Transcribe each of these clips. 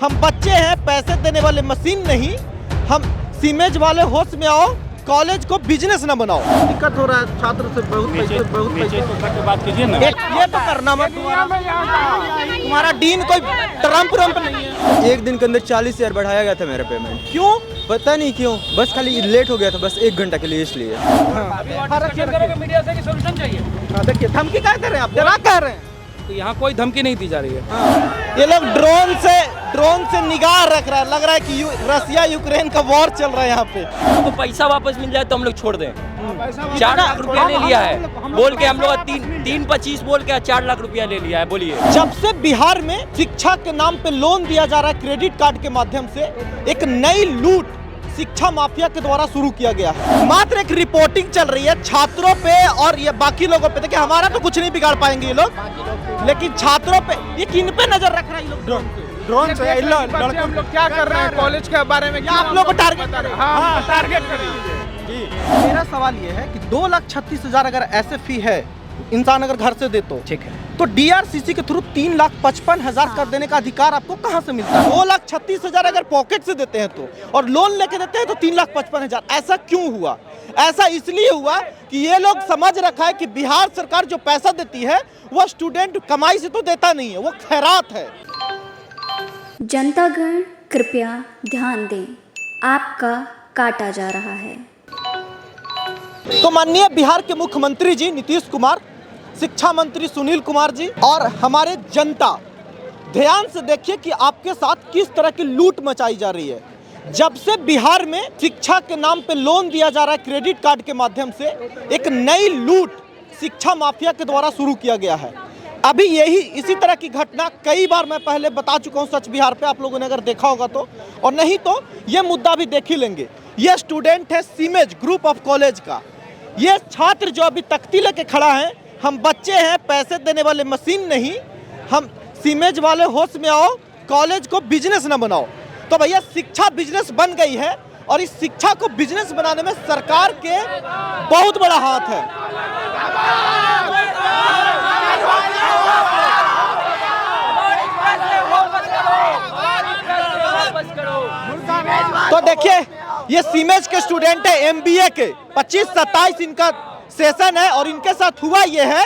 हम बच्चे हैं, पैसे देने वाले मशीन नहीं। हम सीमेज वाले होश में आओ, कॉलेज को बिजनेस न बनाओ। दिक्कत हो रहा है छात्र से, बहुत पैसे तो बात कीजिए ना। ये तो करना मत, तुम्हारा डीन कोई ट्रम्प नहीं है। एक दिन के अंदर 40,000 बढ़ाया गया था मेरा पेमेंट। क्यों? पता नहीं क्यों, बस खाली लेट हो गया था, बस 1 घंटा के लिए, इसलिए। मीडिया से सोल्यूशन चाहिए। देखिए धमकी क्या कर रहे हैं आप, डरा कह रहे हैं। तो यहाँ कोई धमकी नहीं दी जा रही है। ये लोग ड्रोन से निगाह रख रहा है, लग रहा है कि रसिया यूक्रेन का वॉर चल रहा है यहाँ पे। तो पैसा वापस मिल जाए तो हम लोग छोड़ दें। 4 लाख रुपया ले लिया है बोल के, हम लोग 3.25 बोल के 4 लाख रुपया ले लिया है। बोलिए, जब से बिहार में शिक्षा के नाम पे लोन दिया जा रहा है क्रेडिट कार्ड के माध्यम से, एक नई लूट शिक्षा माफिया के द्वारा शुरू किया गया है। मात्र एक रिपोर्टिंग चल रही है छात्रों पे और ये बाकी लोगों पे। देखिए हमारा तो कुछ नहीं बिगाड़ पाएंगे ये लोग, लेकिन छात्रों पे ये किन पे नजर रख रहा है ये लोग? ड्रोन से हम लोग क्या कर रहे हैं कॉलेज के बारे में, आप लोग को टारगेट कर रहे हैं। हाँ, टारगेट करिए। मेरा सवाल ये है कि 2,36,000 अगर ऐसे फी है, इंसान अगर घर से दे तो ठीक है, तो डीआरसीसी के थ्रू 3,55,000 कर देने का अधिकार आपको कहां से मिलता है? 2,36,000 अगर पॉकेट से देते हैं तो, और लोन लेके देते हैं तो 3,55,000। ऐसा क्यों हुआ? ऐसा इसलिए हुआ कि ये लोग समझ रखा है कि बिहार सरकार जो पैसा देती है वो स्टूडेंट कमाई से तो देता नहीं है, वो खैरात है। जनतागण कृपया ध्यान दें, आपका काटा जा रहा है। तो माननीय बिहार के मुख्यमंत्री जी नीतीश कुमार, शिक्षा मंत्री सुनील कुमार जी और हमारे जनता, ध्यान से देखिए कि आपके साथ किस तरह की लूट मचाई जा रही है। जब से बिहार में शिक्षा के नाम पे लोन दिया जा रहा है क्रेडिट कार्ड के माध्यम से, एक नई लूट शिक्षा माफिया के द्वारा शुरू किया गया है। अभी इसी तरह की घटना कई बार मैं पहले बता चुका हूँ सच बिहार पे, आप लोगों ने अगर देखा होगा तो, और नहीं तो ये मुद्दा भी देख ही लेंगे। ये स्टूडेंट है सीमेज ग्रुप ऑफ कॉलेज का। ये छात्र जो अभी तख्ती लेके खड़ा है, हम बच्चे हैं, पैसे देने वाले मशीन नहीं। हम सीमेज वाले होश में आओ, कॉलेज को बिजनेस न बनाओ। तो भैया शिक्षा बिजनेस बन गई है, और इस शिक्षा को बिजनेस बनाने में सरकार के बहुत बड़ा हाथ है। तो देखिए ये सीमेज के स्टूडेंट है, एमबीए के, 25-27 इनका सेशन है, और इनके साथ हुआ ये है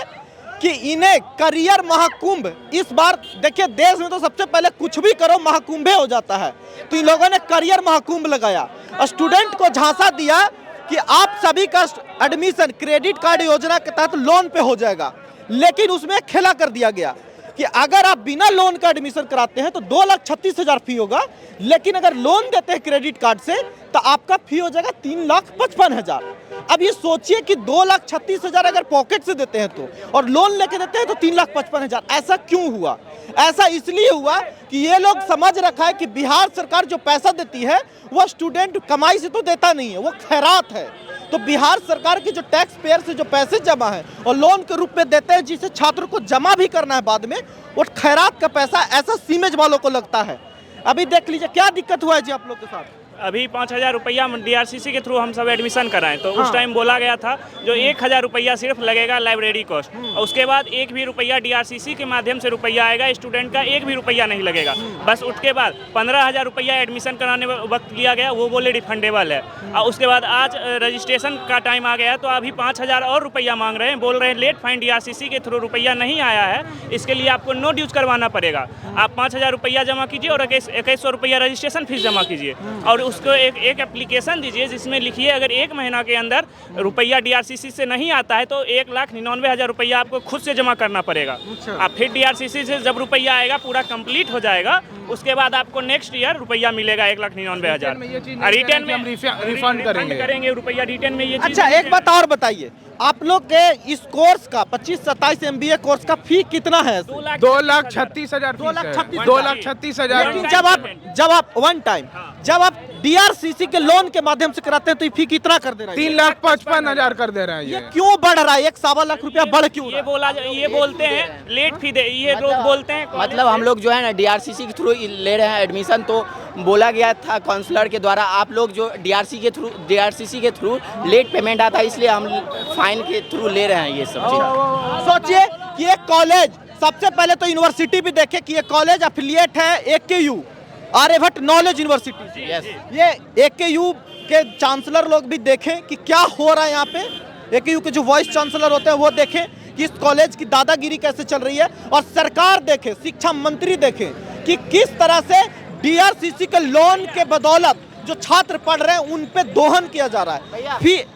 कि इन्हें करियर महाकुंभ, इस बार देखिए देश में तो सबसे पहले कुछ भी करो महाकुंभे हो जाता है, तो इन लोगों ने करियर महाकुंभ लगाया। स्टूडेंट को झांसा दिया कि आप सभी का एडमिशन क्रेडिट कार्ड योजना के तहत लोन पे हो जाएगा, लेकिन उसमें खेला कर दिया गया कि अगर आप बिना लोन का एडमिशन कराते हैं तो 2,36,000 फी होगा, लेकिन अगर लोन देते हैं क्रेडिट कार्ड से तो आपका फी हो जाएगा 3,55,000। अब ये सोचिए कि 2,36,000 अगर पॉकेट से देते हैं तो, और लोन लेके देते हैं तो 3,55,000। ऐसा क्यों हुआ? ऐसा इसलिए हुआ कि ये लोग समझ रखा है कि बिहार सरकार जो पैसा देती है वो स्टूडेंट कमाई से तो देता नहीं है, वो खैरात है। तो बिहार सरकार की जो टैक्स पेयर से जो पैसे जमा है और लोन के रूप में देते हैं, जिसे छात्र को जमा भी करना है बाद में, वो खैरात का पैसा ऐसा सीमेज वालों को लगता है। अभी देख लीजिए क्या दिक्कत हुआ है जी आप लोग के साथ। अभी 5,000 रुपया डीआरसीसी के थ्रू हम सब एडमिशन कराएं, तो उस टाइम बोला गया था जो 1,000 रुपया सिर्फ लगेगा लाइब्रेरी कॉस्ट, और उसके बाद 1 भी रुपया डीआरसीसी के माध्यम से रुपया आएगा, स्टूडेंट का 1 भी रुपया नहीं लगेगा। बस उसके बाद 15,000 रुपया एडमिशन कराने वक्त लिया गया, वो बोले रिफंडेबल है। और उसके बाद आज रजिस्ट्रेशन का टाइम आ गया तो अभी 5,000 और रुपया मांग रहे हैं, बोल रहे हैं लेट फाइन डीआरसीसी के थ्रू रुपया नहीं आया है, इसके लिए आपको नो ड्यूज करवाना पड़ेगा। आप 5,000 रुपया जमा कीजिए और 2,100 रुपया रजिस्ट्रेशन फीस जमा कीजिए, और उसको एक एप्लीकेशन दीजिए जिसमें लिखिए अगर 1 महीना के अंदर रुपया डीआरसीसी से नहीं आता है तो 1,99,000 रुपया आपको खुद से जमा करना पड़ेगा। आप फिर डीआरसीसी से जब रुपया आएगा पूरा कंप्लीट हो जाएगा, उसके बाद आपको नेक्स्ट ईयर रुपया मिलेगा 1,99,000। रिटर्न में रिफंड करेंगे रुपया रिटर्न में। ये अच्छा एक बात और बताइए, आप लोग के इस कोर्स का 25-27 एमबीए कोर्स का फी कितना है? 2,36,000। 2,36,000। जब आप वन टाइम जब आप डीआरसीसी के लोन के माध्यम से कराते हैं तो ये फी कितना कर दे रहा है? 3,55,000 कर दे रहा है। ये क्यों बढ़ रहा है? 1.25 लाख रुपया बढ़ क्यों? ये बोलते हैं लेट फी दे, ये लोग बोलते हैं। मतलब हम लोग जो है ना डीआरसीसी के थ्रू ले रहे हैं एडमिशन, तो बोला गया था काउंसलर के द्वारा आप लोग जो डीआरसीसी के थ्रू लेट पेमेंट आता है, इसलिए हम फाइन के थ्रू ले रहे हैं ये सब चीज़। सोचिए कि एक कॉलेज, सबसे पहले तो यूनिवर्सिटी भी देखे कि ये कॉलेज एफिलिएट है AKU, Aryabhatta knowledge university. Yes. ये AKU के चांसलर लोग भी देखें कि क्या हो रहा है यहाँ पे। AKU के जो वाइस चांसलर होते हैं वो देखें कि इस कॉलेज की दादागिरी कैसे चल रही है, और सरकार देखे, शिक्षा मंत्री देखे कि किस तरह से DRCC के लोन के बदौलत जो छात्र पढ़ रहे हैं उन पे दोहन किया जा रहा है। फिर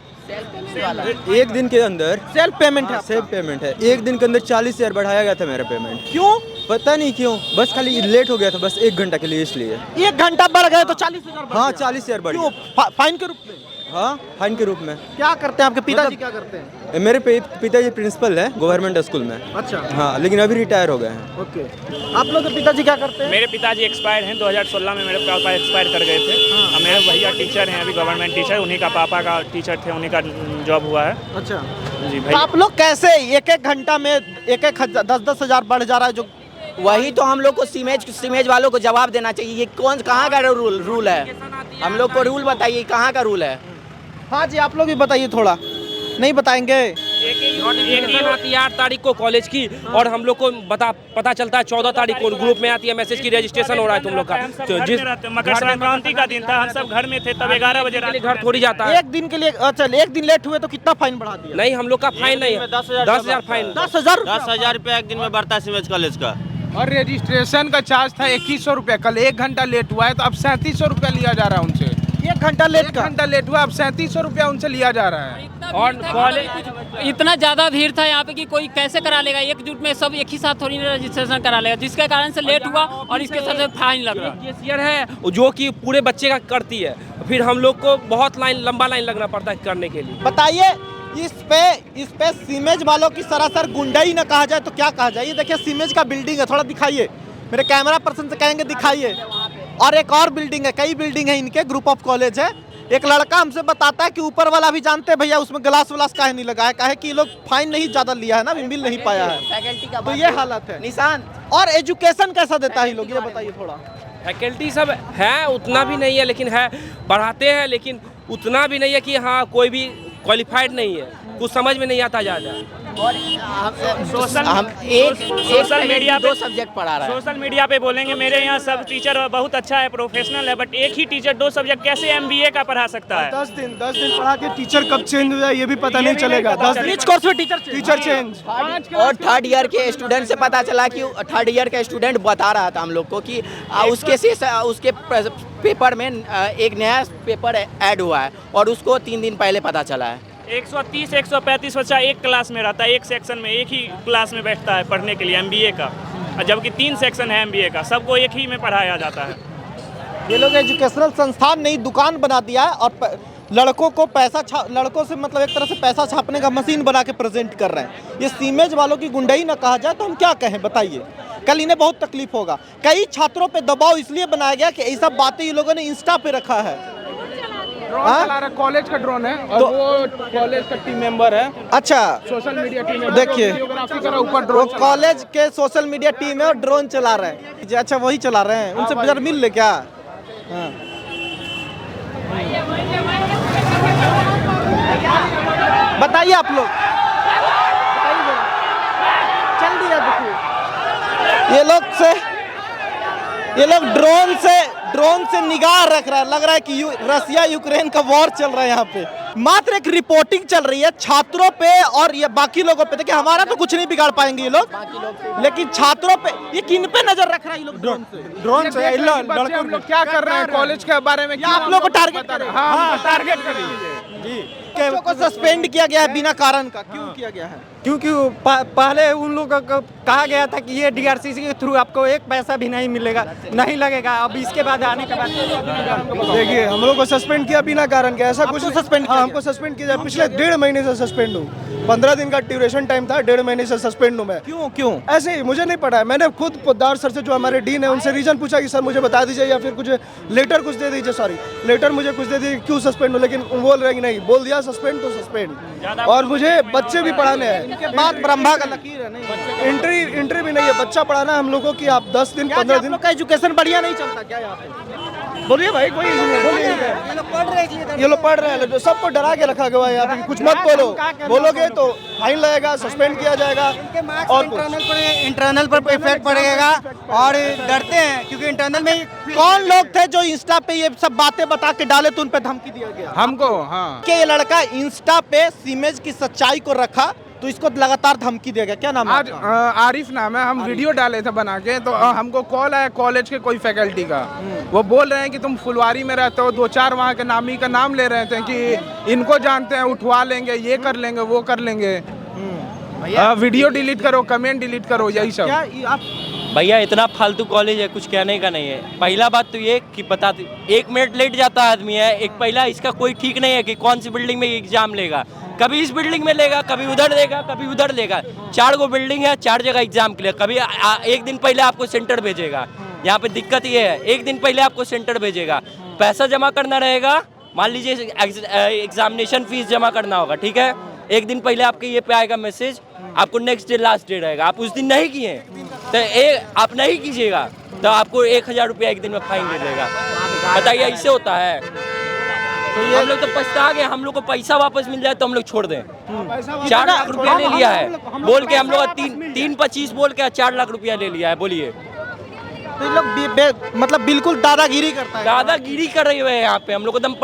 एक दिन के अंदर सेल्फ पेमेंट है, सेल्फ पेमेंट है। एक दिन के अंदर 40,000 बढ़ाया गया था मेरा पेमेंट। क्यों? पता नहीं क्यों, बस खाली लेट हो गया था बस 1 घंटा के लिए, इसलिए। 1 घंटा बढ़ गए तो 40,000। हाँ 40,000 बढ़ क्यों? गया। फाइन के रूप में? हाँ फाइन के रूप में। क्या करते हैं आपके पिताजी? क्या करते हैं? मेरे पिताजी प्रिंसिपल है गवर्नमेंट स्कूल में। अच्छा। हाँ लेकिन अभी रिटायर हो गए हैं। ओके। आप लोग के पिताजी क्या करते हैं? मेरे पिताजी एक्सपायर हैं, 2016 में मेरे पापा एक्सपायर कर गए थे। और मेरे भैया टीचर हैं, अभी गवर्नमेंट टीचर, उन्हीं का पापा का टीचर थे, उन्हीं का जॉब हुआ है। अच्छा जी तो भाई। आप लोग कैसे एक घंटा में 10-10 हजार बढ़ जा रहा है? जो वही तो हम लोग को सीमेज वालों को जवाब देना चाहिए। ये कहाँ का रूल है? हम लोग को रूल बताइए, कहाँ का रूल है? हाँ जी, आप लोग भी बताइए थोड़ा। नहीं बताएंगे? एक टीम आती है 8 तारीख को कॉलेज की, और हम लोग को पता चलता है 14 तारीख को ग्रुप में आती है मैसेज की रजिस्ट्रेशन हो रहा है तुम लोग का। तो जिस मकर संक्रांति का दिन था, हम सब घर में थे, तब 11 बजे रात घर थोड़ी जाता है। एक दिन के लिए? अच्छा, एक दिन लेट हुए तो कितना फाइन बढ़ा दिया? नहीं, हम लोग का फाइन नहीं है, 10,000 फाइन। 10,000? 10,000 रुपया एक दिन में बढ़ता है सीमेज कॉलेज का। और रजिस्ट्रेशन का चार्ज था 2100 रुपया। कल 1 घंटा लेट हुआ है तो अब 3700 रुपया लिया जा रहा है उनसे। 1 घंटा लेट 1 का? घंटा लेट हुआ, अब 3700 रुपया उनसे लिया जा रहा है। और कॉलेज इतना ज़्यादा भीड़ था यहाँ पे कि कोई कैसे करा लेगा? एकजुट में सब एक ही साथ थोड़ी ना रजिस्ट्रेशन करा लेगा, जिसके कारण से लेट हुआ और इसके साथ फाइन लग रहा है। कैशियर है जो कि पूरे बच्चे का करती है, फिर हम लोग को बहुत लंबा लाइन लगना पड़ता है करने के लिए। बताइए, इस पे सीमेज वालों की सरासर गुंडाई न कहा जाए तो क्या कहा जाए? ये देखिए सीमेज का बिल्डिंग है, थोड़ा दिखाइए, मेरे कैमरा पर्सन से कहेंगे दिखाइए। और एक और बिल्डिंग है, कई बिल्डिंग है इनके, ग्रुप ऑफ कॉलेज है। एक लड़का हमसे बताता है कि ऊपर वाला भी जानते हैं भैया, उसमें ग्लास व्लास काहे नहीं लगा है, काहे कि ये लोग फाइन नहीं ज्यादा लिया है ना, मिल नहीं पाया है। फैकल्टी का तो ये हालत है। निशान। और एजुकेशन कैसा देता है ये लोग, ये बताइए थोड़ा। फैकल्टी सब है, उतना भी नहीं है, लेकिन है, पढ़ाते हैं, लेकिन उतना भी नहीं है कि हाँ कोई भी क्वालिफाइड नहीं है, कुछ समझ में नहीं आता ज़्यादा। और हम सोशल मीडिया 2 सब्जेक्ट पढ़ा रहा है। सोशल मीडिया पे बोलेंगे मेरे यहाँ सब टीचर बहुत अच्छा है, प्रोफेशनल है, बट एक ही टीचर 2 सब्जेक्ट कैसे MBA का पढ़ा सकता है? 10 दिन पढ़ा के टीचर कब चेंज हो जाए ये भी पता नहीं चलेगा। 10 दिन कोर्स में टीचर चेंज। और 3rd ईयर के स्टूडेंट से पता चला कि 3rd ईयर का स्टूडेंट बता रहा था हम लोग को कि उसके पेपर में एक नया पेपर ऐड हुआ है और उसको 3 दिन पहले पता चला है। 130-135 बच्चा एक क्लास में रहता है, एक सेक्शन में, एक ही क्लास में बैठता है पढ़ने के लिए MBA का, जबकि 3 सेक्शन है MBA का, सबको एक ही में पढ़ाया जाता है। ये लोग एजुकेशनल संस्थान नई दुकान बना दिया है और लड़कों को लड़कों से मतलब एक तरह से पैसा छापने का मशीन बना के प्रेजेंट कर रहे हैं। ये सीमेज वालों की गुंडाई ना कहा जाए तो हम क्या कहें, बताइए। कल इन्हें बहुत तकलीफ होगा। कई छात्रों पे दबाव इसलिए बनाया गया कि ये सब बातें ये लोगों ने इंस्टा पे रखा है। ड्रोन चला रहा, कॉलेज का ड्रोन है और वो कॉलेज का टीम मेंबर है। अच्छा, सोशल मीडिया टीम मेंबर। देखिए, ऊपर वो ड्रोन कॉलेज के सोशल मीडिया टीम है और ड्रोन चला रहे हैं। अच्छा, वही चला रहे हैं, उनसे जरा मिल ले क्या? हाँ। बताइए आप लोग, चल दिया। देखिए ये लोग ड्रोन से निगाह रख रहा है। लग रहा है कि रसिया यूक्रेन का वॉर चल रहा है यहाँ पे। मात्र एक रिपोर्टिंग चल रही है छात्रों पे और ये बाकी लोगों पे। देखिए, हमारा तो कुछ नहीं बिगाड़ पाएंगे ये लोग, लेकिन छात्रों पे ये किन पे नजर रख रहा है ये लोग? ड्रोन से लड़कों हम लोग क्या कर रहे हैं कॉलेज के बारे में? आप लोग को टारगेट कर रहे हैं? हाँ, टारगेट कर रही जी। बच्चों को सस्पेंड किया गया है बिना कारण का। क्यों किया गया है? क्योंकि पहले उन लोगों को कहा गया था कि ये DRCC के थ्रू आपको एक पैसा भी नहीं मिलेगा, नहीं लगेगा। अब इसके बाद आने के बाद देखिए, हम लोग को सस्पेंड किया बिना कारण के। ऐसा कुछ सस्पेंड? हाँ, हमको सस्पेंड किया। पिछले 1.5 महीने से सस्पेंड हूँ। 15 दिन का ड्यूरेशन टाइम था, 1.5 महीने से सस्पेंड हूँ मैं। क्यों? ऐसे ही मुझे नहीं पता है। मैंने खुद पोद्दार सर से, जो हमारे डीन है, उनसे रीजन पूछा कि सर मुझे बता दीजिए या फिर कुछ लेटर कुछ दे दीजिए। सॉरी, लेटर मुझे कुछ दे दीजिए क्यों सस्पेंड हूँ, लेकिन बोल रहे कि नहीं, बोल दिया सस्पेंड तो सस्पेंड। और मुझे बच्चे भी पढ़ाने हैं। इनके बाद ब्रह्मा का लकीर है। नहीं, एंट्री भी नहीं है, बच्चा पढ़ाना है हम लोगों की। आप 10 दिन 15 दिन का एजुकेशन बढ़िया नहीं चलता क्या यहाँ पे? बोलिए भाई, कोई बोलिए। ये लोग पढ़ रहे हैं, सबको डरा के रखा गया है यहाँ पे। कुछ मत बोलो, बोलोगे तो फाइन लगेगा, सस्पेंड किया जाएगा और इंटरनल पर इफेक्ट पड़ेगा और डरते हैं क्योंकि इंटरनल में कौन लोग थे जो इंस्टा पे ये सब बातें बता के डाले तो उन पे धमकी दिया गया? हमको हाँ कि ये लड़का इंस्टा पे सीमेज की सच्चाई को रखा तो इसको लगातार धमकी दिया गया। क्या नाम है आज आरिफ नाम है। हम वीडियो डाले थे बना के तो हमको कॉल आया कॉलेज के कोई फैकल्टी का। वो बोल रहे हैं कि तुम फुलवारी में रहते हो, 2-4 वहाँ के नामी का नाम ले रहे थे कि इनको जानते हैं, उठवा लेंगे, ये कर लेंगे, वो कर लेंगे। वीडियो डिलीट करो, कमेंट डिलीट करो, यही सब। भैया इतना फालतू कॉलेज है, कुछ कहने का नहीं है। पहला बात तो ये कि बता 1 मिनट लेट जाता आदमी है, एक पहला इसका कोई ठीक नहीं है कि कौन सी बिल्डिंग में एग्जाम लेगा। कभी इस बिल्डिंग में लेगा, कभी उधर लेगा, कभी उधर लेगा। 4 गो बिल्डिंग है, 4 जगह एग्जाम के लिए। कभी एक दिन पहले आपको सेंटर भेजेगा। यहाँ पे दिक्कत ये है, एक दिन पहले आपको सेंटर भेजेगा, पैसा जमा करना रहेगा। मान लीजिए एग्जामिनेशन फीस जमा करना होगा, ठीक है। एक दिन पहले आपके ये पे आएगा मैसेज, आपको नेक्स्ट डे लास्ट डे रहेगा। आप उस दिन नहीं किए तो आप नहीं कीजिएगा तो आपको 1000 रुपया एक दिन में फाइन दे देगा। बताइए, ऐसे होता है? तो हम लोग तो पछता गए। हम लोग को पैसा वापस मिल जाए तो हम लोग छोड़ दें। 4 लाख रुपया ले लिया है बोल के, हम लोग 3-25 बोल के 4 लाख रुपया ले लिया है। बोलिए, तो ये लोग मतलब बिल्कुल दादागिरी करता है। दादागिरी कर रही है यहाँ पे। हम लोग को एकदम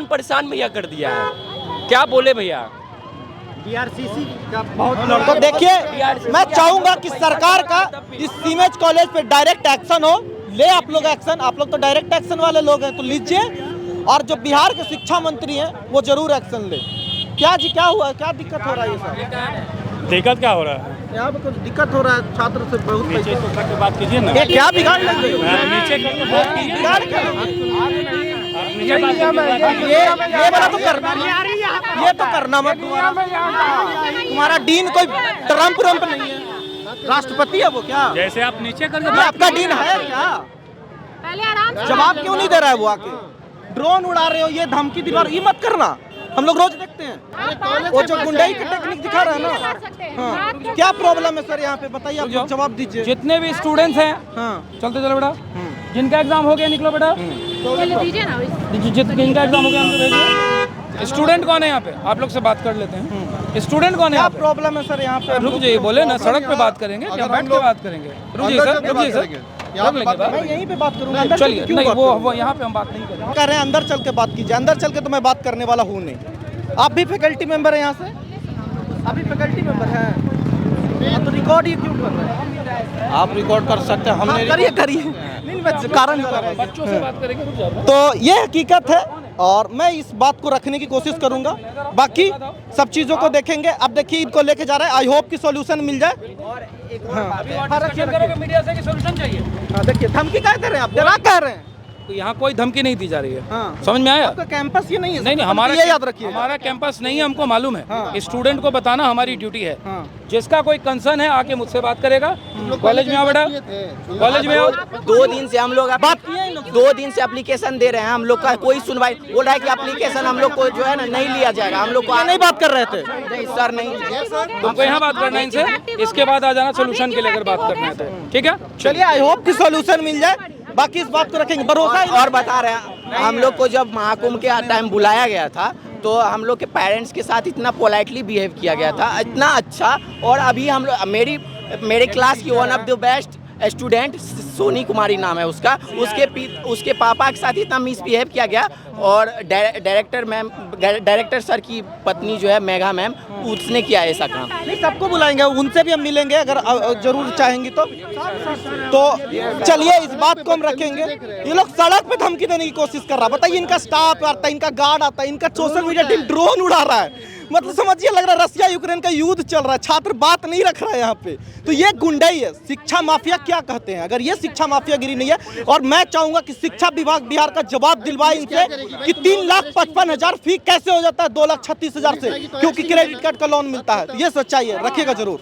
परेशान भैया कर दिया है। क्या बोले भैया? DRCC का बहुत तो देखिए, मैं चाहूंगा कि सरकार का इस सीमेज कॉलेज पे डायरेक्ट एक्शन हो। ले आप लोग एक्शन, आप लोग तो डायरेक्ट एक्शन वाले लोग हैं, तो लीजिए। और जो बिहार के शिक्षा मंत्री हैं वो जरूर एक्शन ले। क्या जी, क्या हुआ, क्या दिक्कत हो रहा है? ये सब दिक्कत क्या हो रहा है? यहाँ पे कुछ दिक्कत हो रहा है, छात्र से बहुत नीचे तो करके बात कीजिए ना। ये क्या बिगाड़ लग रही है? नीचे करके बात कीजिए। बिगाड़ क्या लग रही है? नीचे बात कीजिए। ये वाला तो करना, ये तो करना मत। तुम्हारा डीन कोई ट्रम्प नहीं है, राष्ट्रपति है वो क्या? जैसे आप नीचे करके ये आपका डीन है क्या? जवाब क्यों नहीं दे रहा है वो? आके ड्रोन उड़ा रहे हो, ये धमकी दिला रहे हो, ये मत करना। हम लोग रोज देखते हैं वो जो गुंडाई की टेक्निक दिखा रहा है ना। हाँ, क्या प्रॉब्लम है सर यहाँ पे? बताइए, आप जवाब दीजिए। जितने भी स्टूडेंट्स हैं, हाँ, चलते चलो बेटा। जिनका एग्जाम हो गया निकलो बेटा। जिनका एग्जाम हो गया हमको भेजिए। स्टूडेंट कौन है यहाँ पे? आप लोग से बात कर लेते हैं। स्टूडेंट कौन है? क्या प्रॉब्लम है सर यहाँ पे? रुक जाइए, बोले ना सड़क पे बात करेंगे, क्या बैठ के बात करेंगे? रुकिए सर, रुकिए सर, मैं यहीं पे बात करूंगा। चलिए, नहीं वो यहाँ पे हम बात नहीं करेंगे। कह रहे हैं अंदर चल के बात कीजिए। अंदर चल के तो मैं बात करने वाला हूँ नहीं। आप भी फैकल्टी मेंबर हैं यहाँ से? आप भी फैकल्टी मेंबर हैं तो रिकॉर्ड ये क्यों कर रहे हैं? आप रिकॉर्ड कर सकते हैं, हमने करिए। नहीं, मैं कारण बच्चों से बात करेंगे, रुक जाओ। तो ये हकीकत है और मैं इस बात को रखने की कोशिश करूंगा। बाकी सब चीज़ों को देखेंगे। अब देखिए, इनको लेके जा रहे हैं। आई होप कि सॉल्यूशन मिल जाए। मीडिया से सॉल्यूशन चाहिए। हाँ, देखिए, धमकी क्या दे रहे हैं आप? डरा कह रहे हैं। तो यहाँ कोई धमकी नहीं दी जा रही है। हाँ, समझ में आया? आपका कैंपस ये नहीं है। नहीं, हमारा ये याद रखिए, हमारा कैंपस नहीं है, हमको मालूम है। हाँ। स्टूडेंट को बताना हमारी ड्यूटी है। हाँ। जिसका कोई कंसर्न है आके मुझसे बात करेगा। कॉलेज में आओ बेटा, कॉलेज में आओ। 2 दिन से हम लोग 2 दिन से एप्लीकेशन दे रहे हैं। हम लोग का कोई सुनवाई, बोल रहा है कि एप्लीकेशन हम लोग को जो है ना नहीं लिया जाएगा। हम लोग को नहीं बात कर रहे थे। नहीं सर, नहीं। तुमको यहाँ बात करना है इनसे, इसके बाद आ जाना सोल्यूशन के लेकर बात करना है तो ठीक है। चलिए, आई होप कि सॉल्यूशन मिल जाए। बाकी इस बात को रखेंगे भरोसा। और बता रहे हैं, हम लोग को जब महाकुंभ के टाइम बुलाया गया था तो हम लोग के पेरेंट्स के साथ इतना पोलाइटली बिहेव किया गया था, इतना अच्छा। और अभी हम लोग मेरे क्लास की one of the best student Soni Kumari नाम है उसका, उसके पापा के साथ इतना मिसबिहेव किया गया। और डायरेक्टर सर की पत्नी जो है मेघा मैम, उसने किया ऐसा काम। नहीं, सबको बुलाएंगे, उनसे भी हम मिलेंगे अगर जरूर चाहेंगी तो चलिए, इस बात को हम रखेंगे। ये लोग सड़क पे धमकी देने की कोशिश कर रहा है। बताइए, इनका स्टाफ आता है, इनका गार्ड आता है, इनका सोशल मीडिया टीम ड्रोन उड़ा रहा है। मतलब समझिए, लग रहा है रसिया यूक्रेन का युद्ध चल रहा है। छात्र बात नहीं रख रहा है यहाँ पे। तो ये गुंडाई है। शिक्षा माफिया क्या कहते हैं? अगर ये शिक्षा माफियागिरी नहीं है। और मैं चाहूंगा कि शिक्षा विभाग बिहार का जवाब दिलवाए इनसे कि 3,55,000 फी कैसे हो जाता है 2,36,000 से, क्योंकि क्रेडिट कार्ड का लोन मिलता है। तो ये सच्चाई है, रखिएगा जरूर।